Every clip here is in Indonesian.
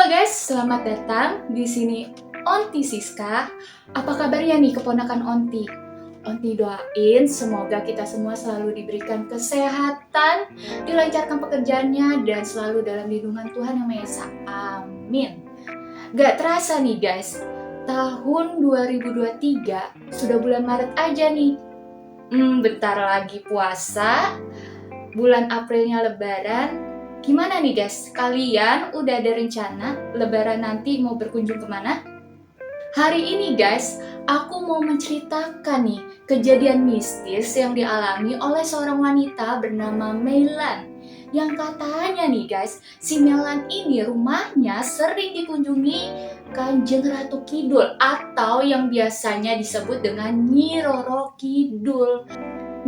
Halo guys, selamat datang di sini Onti Siska. Apa kabarnya nih keponakan Onti? Onti doain semoga kita semua selalu diberikan kesehatan, dilancarkan pekerjaannya, dan selalu dalam lindungan Tuhan Yang Maha Esa. Amin. Gak terasa nih guys, tahun 2023 sudah bulan Maret aja nih. Bentar lagi puasa, bulan Aprilnya Lebaran. Gimana nih guys, kalian udah ada rencana Lebaran nanti mau berkunjung kemana? Hari ini guys, aku mau menceritakan nih kejadian mistis yang dialami oleh seorang wanita bernama Melan. Yang katanya nih guys, si Melan ini rumahnya sering dikunjungi Kanjeng Ratu Kidul atau yang biasanya disebut dengan Nyi Roro Kidul.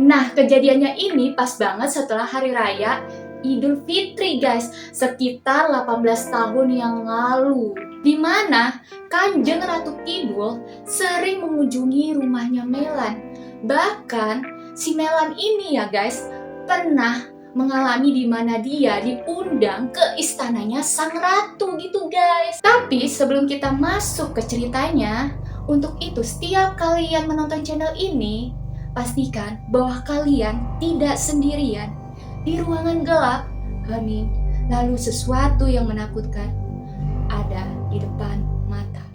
Nah, kejadiannya ini pas banget setelah hari raya Idul Fitri guys, sekitar 18 tahun yang lalu. Di mana Kanjeng Ratu Kidul sering mengunjungi rumahnya Melan. Bahkan si Melan ini ya guys, pernah mengalami di mana dia diundang ke istananya sang ratu gitu guys. Tapi sebelum kita masuk ke ceritanya, untuk itu setiap kalian menonton channel ini, pastikan bahwa kalian tidak sendirian di ruangan gelap, hening, lalu sesuatu yang menakutkan ada di depan mata.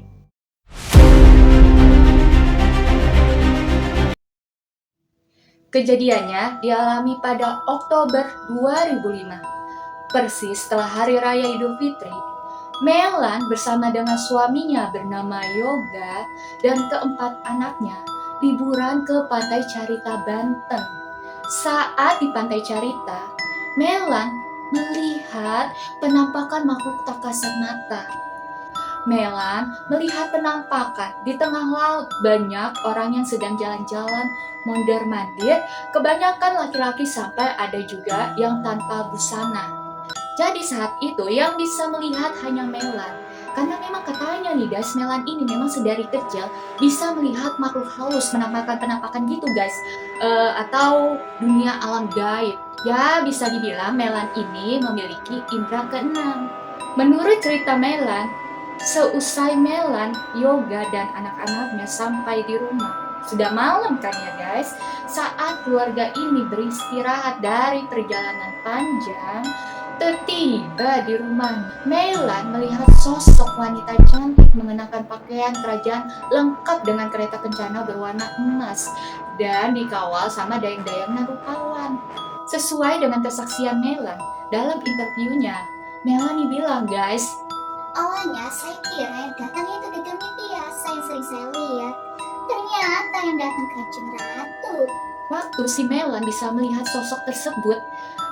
Kejadiannya dialami pada Oktober 2005, persis setelah Hari Raya Idul Fitri. Melan bersama dengan suaminya bernama Yoga dan keempat anaknya liburan ke Pantai Carita, Banten. Saat di Pantai Carita, Melan melihat penampakan makhluk tak kasat mata. Melan melihat penampakan di tengah laut, banyak orang yang sedang jalan-jalan mondar-mandir, kebanyakan laki-laki sampai ada juga yang tanpa busana. Jadi saat itu yang bisa melihat hanya Melan. Karena memang katanya nih guys, Melan ini memang sedari kecil bisa melihat makhluk halus, penampakan-penampakan gitu guys. Atau dunia alam gaib. Ya bisa dibilang Melan ini memiliki indera keenam. Menurut cerita Melan, seusai Melan, Yoga dan anak-anaknya sampai di rumah, sudah malam kan ya guys, saat keluarga ini beristirahat dari perjalanan panjang, tiba di rumah, Melan melihat sosok wanita cantik mengenakan pakaian kerajaan lengkap dengan kereta kencana berwarna emas dan dikawal sama dayang-dayang Narupawan. Sesuai dengan kesaksian Melan, dalam interviewnya, Melani bilang guys, awalnya saya kira yang datang itu gedung biasa yang sering saya lihat. Ternyata yang datang Kanjeng Ratu. Waktu si Melan bisa melihat sosok tersebut,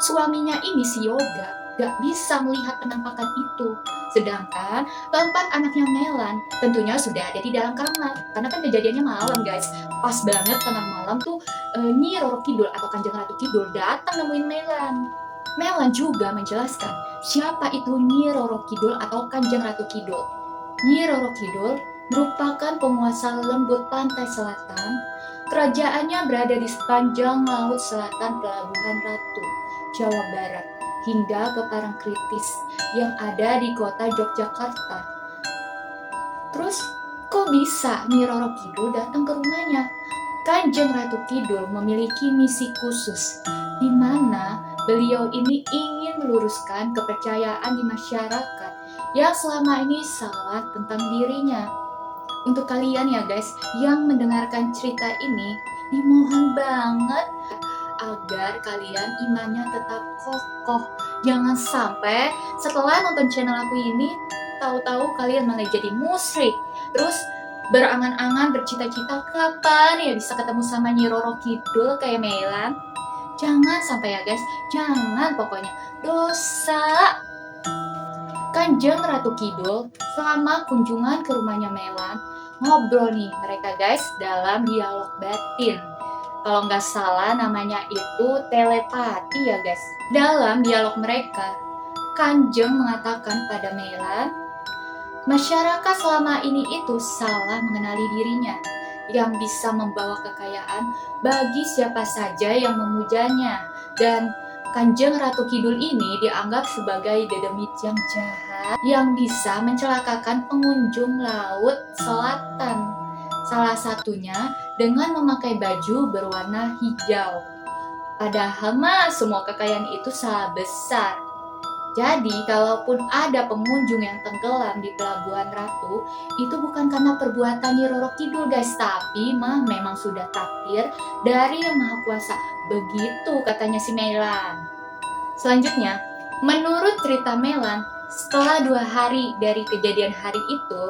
suaminya ini si Yoga gak bisa melihat penampakan itu. Sedangkan keempat anaknya Melan tentunya sudah ada di dalam kamar. Karena kan kejadiannya malam guys. Pas banget tengah malam tuh Nyi Roro Kidul atau Kanjeng Ratu Kidul datang nemuin Melan. Melan juga menjelaskan siapa itu Nyi Roro Kidul atau Kanjeng Ratu Kidul. Nyi Roro Kidul merupakan penguasa lembut pantai selatan. Kerajaannya berada di sepanjang laut selatan Pelabuhan Ratu, Jawa Barat, hingga ke Parangtritis yang ada di kota Yogyakarta. Terus, kok bisa Nyi Roro Kidul datang ke rumahnya? Kanjeng Ratu Kidul memiliki misi khusus, di mana beliau ini ingin meluruskan kepercayaan di masyarakat yang selama ini salah tentang dirinya. Untuk kalian ya guys yang mendengarkan cerita ini, dimohon banget agar kalian imannya tetap kokoh. Jangan sampai setelah nonton channel aku ini, tahu-tahu kalian malah jadi musyrik. Terus berangan-angan, bercita-cita kapan ya bisa ketemu sama Nyi Roro Kidul kayak Melan. Jangan sampai ya guys, jangan pokoknya. Dosa. Kanjeng Ratu Kidul selama kunjungan ke rumahnya Melan ngobrol nih mereka guys dalam dialog batin. Kalau nggak salah namanya itu telepati ya guys. Dalam dialog mereka, Kanjeng mengatakan pada Melan, masyarakat selama ini itu salah mengenali dirinya yang bisa membawa kekayaan bagi siapa saja yang memujanya. Dan Kanjeng Ratu Kidul ini dianggap sebagai dedemit yang jahat yang bisa mencelakakan pengunjung laut selatan. Salah satunya dengan memakai baju berwarna hijau. Padahal mah semua kekayaan itu salah besar. Jadi, kalaupun ada pengunjung yang tenggelam di Pelabuhan Ratu, itu bukan karena perbuatan Nyi Roro Kidul guys, tapi memang sudah takdir dari Yang Maha Kuasa. Begitu katanya si Melan. Selanjutnya, menurut cerita Melan, setelah 2 hari dari kejadian hari itu,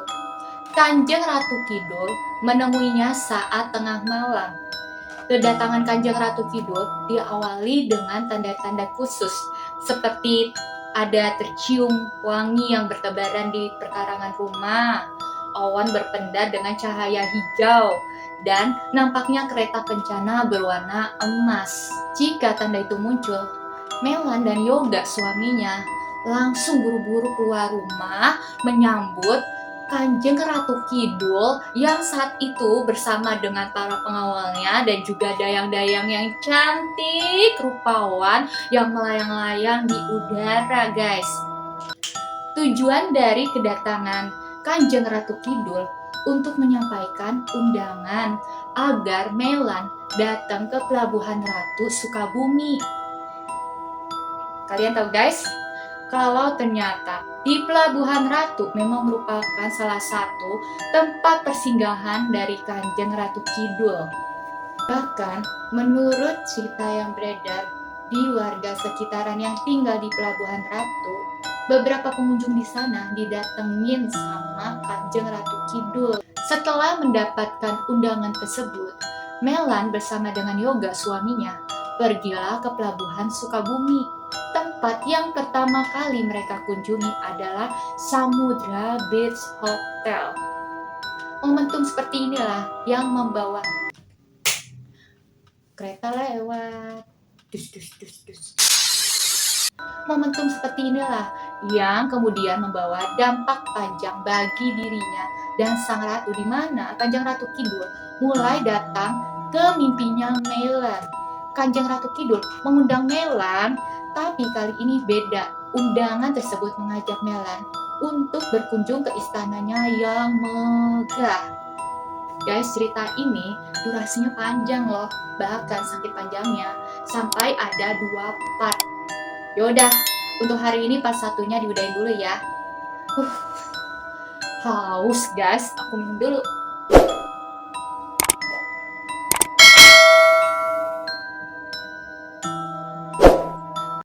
Kanjeng Ratu Kidul menemuinya saat tengah malam. Kedatangan Kanjeng Ratu Kidul diawali dengan tanda-tanda khusus, seperti ada tercium wangi yang bertebaran di perkarangan rumah, awan berpendar dengan cahaya hijau, dan nampaknya kereta kencana berwarna emas. Jika tanda itu muncul, Melan dan Yoga suaminya langsung buru-buru keluar rumah menyambut Kanjeng Ratu Kidul yang saat itu bersama dengan para pengawalnya dan juga dayang-dayang yang cantik rupawan yang melayang-layang di udara guys. Tujuan dari kedatangan Kanjeng Ratu Kidul untuk menyampaikan undangan agar Melan datang ke Pelabuhan Ratu Sukabumi. Kalian tahu guys, kalau ternyata di Pelabuhan Ratu memang merupakan salah satu tempat persinggahan dari Kanjeng Ratu Kidul. Bahkan menurut cerita yang beredar di warga sekitaran yang tinggal di Pelabuhan Ratu, beberapa pengunjung di sana didatengin sama Kanjeng Ratu Kidul. Setelah mendapatkan undangan tersebut, Melan bersama dengan Yoga suaminya pergilah ke Pelabuhan Sukabumi. Tempat yang pertama kali mereka kunjungi adalah Samudra Beach Hotel. Momentum seperti inilah yang membawa kereta lewat. Momentum seperti inilah yang kemudian membawa dampak panjang bagi dirinya dan sang ratu, di mana Kanjeng Ratu Kidul mulai datang ke mimpinya Melan. Kanjeng Ratu Kidul mengundang Melan, tapi kali ini beda. Undangan tersebut mengajak Melan untuk berkunjung ke istananya yang megah. Guys, cerita ini durasinya panjang loh, bahkan sakit panjangnya sampai ada 2 part. Yaudah, untuk hari ini part 1-nya diudahin dulu ya. Haus guys, aku minum dulu.